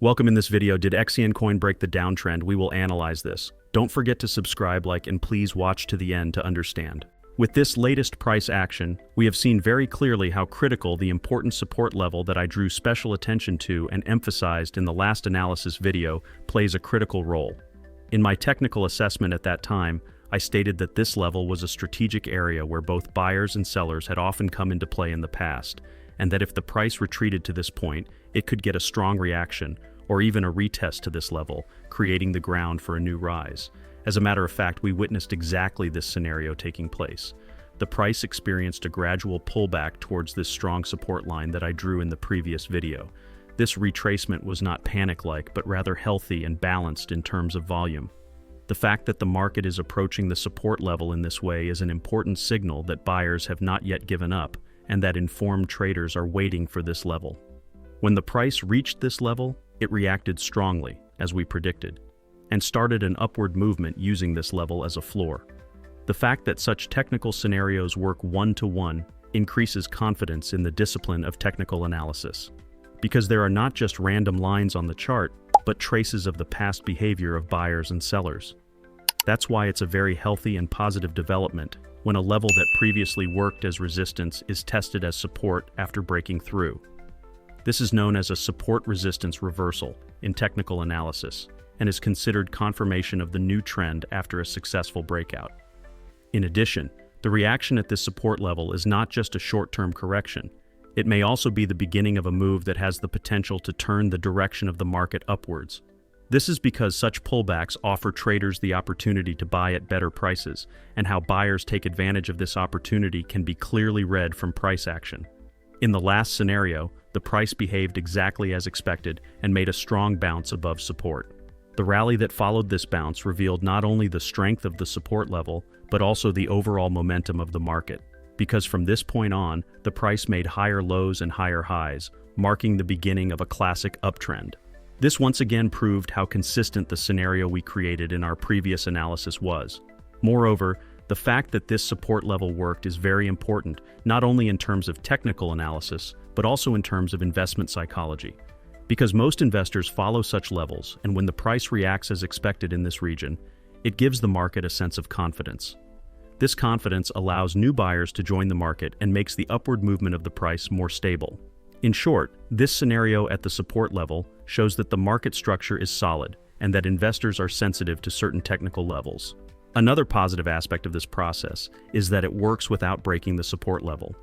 Welcome. In this video, did Xcn coin break the downtrend? We will analyze this. Don't forget to subscribe, like, and please watch to the end to understand. With this latest price action, we have seen very clearly how critical the important support level that I drew special attention to and emphasized in the last analysis video plays a critical role. In my technical assessment at that time, I stated that this level was a strategic area where both buyers and sellers had often come into play in the past, and that if the price retreated to this point, it could get a strong reaction, or even a retest to this level, creating the ground for a new rise. As a matter of fact, we witnessed exactly this scenario taking place. The price experienced a gradual pullback towards this strong support line that I drew in the previous video. This retracement was not panic-like, but rather healthy and balanced in terms of volume. The fact that the market is approaching the support level in this way is an important signal that buyers have not yet given up, and that informed traders are waiting for this level. When the price reached this level, it reacted strongly, as we predicted, and started an upward movement using this level as a floor. The fact that such technical scenarios work one-to-one increases confidence in the discipline of technical analysis, because there are not just random lines on the chart, but traces of the past behavior of buyers and sellers. That's why it's a very healthy and positive development when a level that previously worked as resistance is tested as support after breaking through. This is known as a support-resistance reversal in technical analysis and is considered confirmation of the new trend after a successful breakout. In addition, the reaction at this support level is not just a short-term correction. It may also be the beginning of a move that has the potential to turn the direction of the market upwards. This is because such pullbacks offer traders the opportunity to buy at better prices, and how buyers take advantage of this opportunity can be clearly read from price action. In the last scenario, the price behaved exactly as expected and made a strong bounce above support. The rally that followed this bounce revealed not only the strength of the support level, but also the overall momentum of the market, because from this point on, the price made higher lows and higher highs, marking the beginning of a classic uptrend. This once again proved how consistent the scenario we created in our previous analysis was. Moreover, the fact that this support level worked is very important, not only in terms of technical analysis, but also in terms of investment psychology. Because most investors follow such levels, and when the price reacts as expected in this region, it gives the market a sense of confidence. This confidence allows new buyers to join the market and makes the upward movement of the price more stable. In short, this scenario at the support level shows that the market structure is solid and that investors are sensitive to certain technical levels. Another positive aspect of this process is that it works without breaking the support level.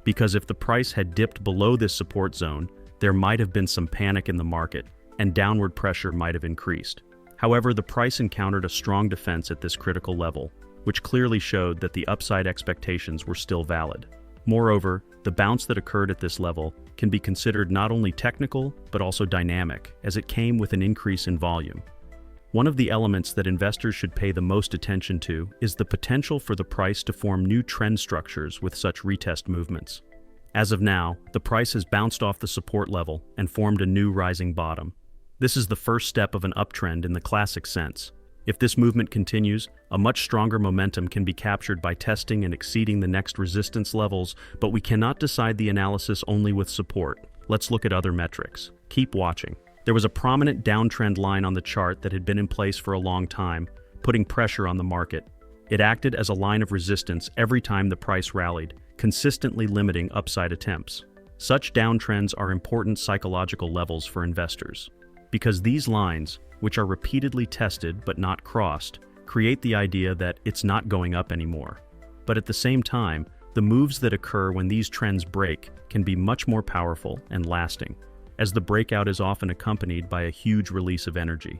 Because if the price had dipped below this support zone, there might have been some panic in the market, and downward pressure might have increased. However, the price encountered a strong defense at this critical level, which clearly showed that the upside expectations were still valid. Moreover, the bounce that occurred at this level can be considered not only technical, but also dynamic, as it came with an increase in volume. One of the elements that investors should pay the most attention to is the potential for the price to form new trend structures with such retest movements. As of now, the price has bounced off the support level and formed a new rising bottom. This is the first step of an uptrend in the classic sense. If this movement continues, a much stronger momentum can be captured by testing and exceeding the next resistance levels, but we cannot decide the analysis only with support. Let's look at other metrics. Keep watching. There was a prominent downtrend line on the chart that had been in place for a long time, putting pressure on the market. It acted as a line of resistance every time the price rallied, consistently limiting upside attempts. Such downtrends are important psychological levels for investors, because these lines, which are repeatedly tested but not crossed, create the idea that it's not going up anymore. But at the same time, the moves that occur when these trends break can be much more powerful and lasting, as the breakout is often accompanied by a huge release of energy.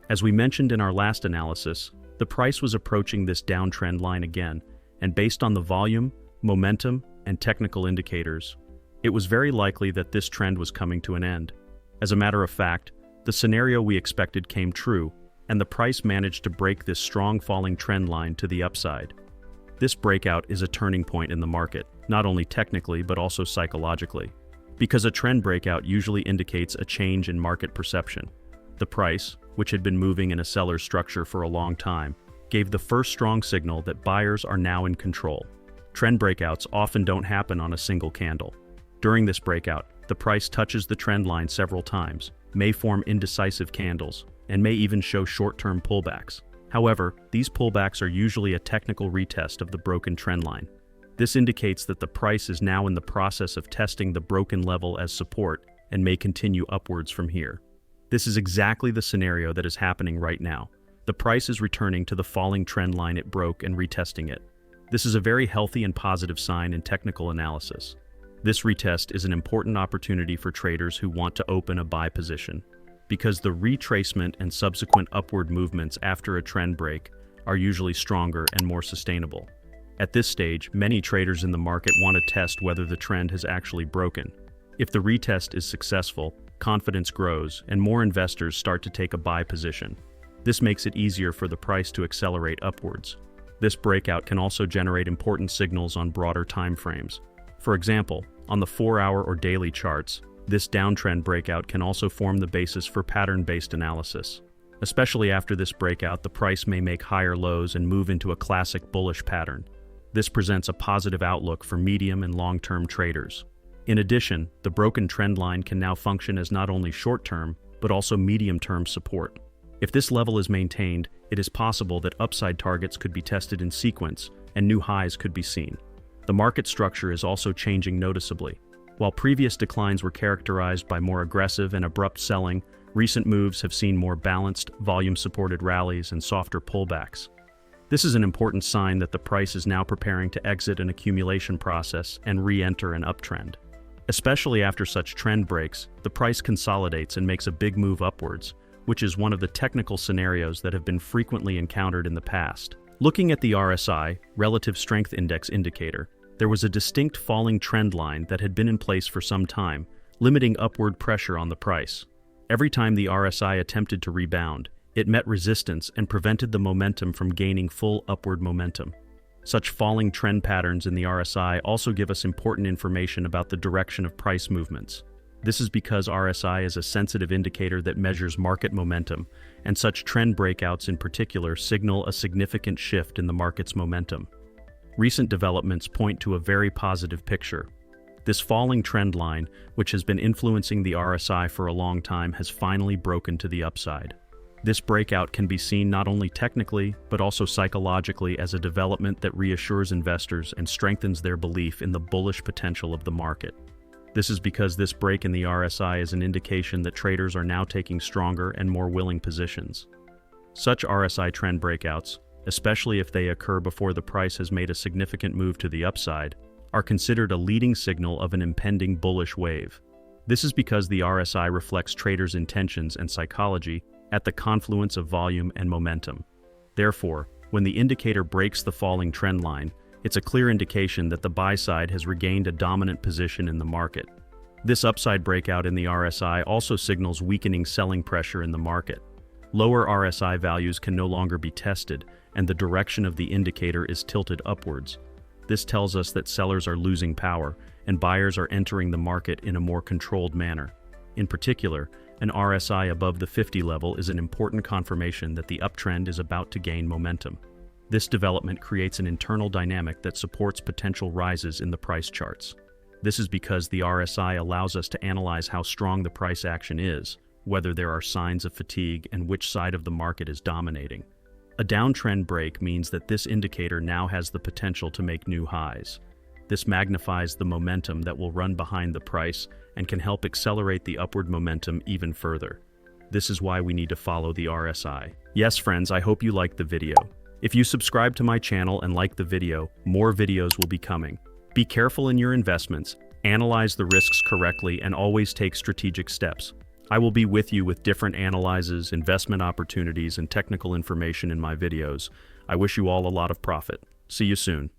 As we mentioned in our last analysis, the price was approaching this downtrend line again, and based on the volume, momentum, and technical indicators, it was very likely that this trend was coming to an end. As a matter of fact, the scenario we expected came true, and the price managed to break this strong falling trend line to the upside. This breakout is a turning point in the market, not only technically but also psychologically, because a trend breakout usually indicates a change in market perception. The price, which had been moving in a seller's structure for a long time, gave the first strong signal that buyers are now in control. Trend breakouts often don't happen on a single candle. During this breakout, the price touches the trend line several times, may form indecisive candles, and may even show short-term pullbacks. However, these pullbacks are usually a technical retest of the broken trendline. This indicates that the price is now in the process of testing the broken level as support and may continue upwards from here. This is exactly the scenario that is happening right now. The price is returning to the falling trend line it broke and retesting it. This is a very healthy and positive sign in technical analysis. This retest is an important opportunity for traders who want to open a buy position, because the retracement and subsequent upward movements after a trend break are usually stronger and more sustainable. At this stage, many traders in the market want to test whether the trend has actually broken. If the retest is successful, confidence grows and more investors start to take a buy position. This makes it easier for the price to accelerate upwards. This breakout can also generate important signals on broader time frames. For example, on the 4-hour or daily charts, this downtrend breakout can also form the basis for pattern-based analysis. Especially after this breakout, the price may make higher lows and move into a classic bullish pattern. This presents a positive outlook for medium and long-term traders. In addition, the broken trend line can now function as not only short-term, but also medium-term support. If this level is maintained, it is possible that upside targets could be tested in sequence and new highs could be seen. The market structure is also changing noticeably. While previous declines were characterized by more aggressive and abrupt selling, recent moves have seen more balanced, volume-supported rallies and softer pullbacks. This is an important sign that the price is now preparing to exit an accumulation process and re-enter an uptrend. Especially after such trend breaks, the price consolidates and makes a big move upwards, which is one of the technical scenarios that have been frequently encountered in the past. Looking at the RSI, Relative Strength Index indicator, there was a distinct falling trend line that had been in place for some time, limiting upward pressure on the price. Every time the RSI attempted to rebound, it met resistance and prevented the momentum from gaining full upward momentum. Such falling trend patterns in the RSI also give us important information about the direction of price movements. This is because RSI is a sensitive indicator that measures market momentum, and such trend breakouts in particular signal a significant shift in the market's momentum. Recent developments point to a very positive picture. This falling trend line, which has been influencing the RSI for a long time, has finally broken to the upside. This breakout can be seen not only technically, but also psychologically as a development that reassures investors and strengthens their belief in the bullish potential of the market. This is because this break in the RSI is an indication that traders are now taking stronger and more willing positions. Such RSI trend breakouts, especially if they occur before the price has made a significant move to the upside, are considered a leading signal of an impending bullish wave. This is because the RSI reflects traders' intentions and psychology at the confluence of volume and momentum. Therefore, when the indicator breaks the falling trend line, it's a clear indication that the buy side has regained a dominant position in the market. This upside breakout in the RSI also signals weakening selling pressure in the market. Lower RSI values can no longer be tested, and the direction of the indicator is tilted upwards. This tells us that sellers are losing power, and buyers are entering the market in a more controlled manner. In particular, an RSI above the 50 level is an important confirmation that the uptrend is about to gain momentum. This development creates an internal dynamic that supports potential rises in the price charts. This is because the RSI allows us to analyze how strong the price action is, whether there are signs of fatigue, and which side of the market is dominating. A downtrend break means that this indicator now has the potential to make new highs. This magnifies the momentum that will run behind the price and can help accelerate the upward momentum even further. This is why we need to follow the RSI. Yes, friends, I hope you liked the video. If you subscribe to my channel and like the video, more videos will be coming. Be careful in your investments, analyze the risks correctly, and always take strategic steps. I will be with you with different analyses, investment opportunities, and technical information in my videos. I wish you all a lot of profit. See you soon.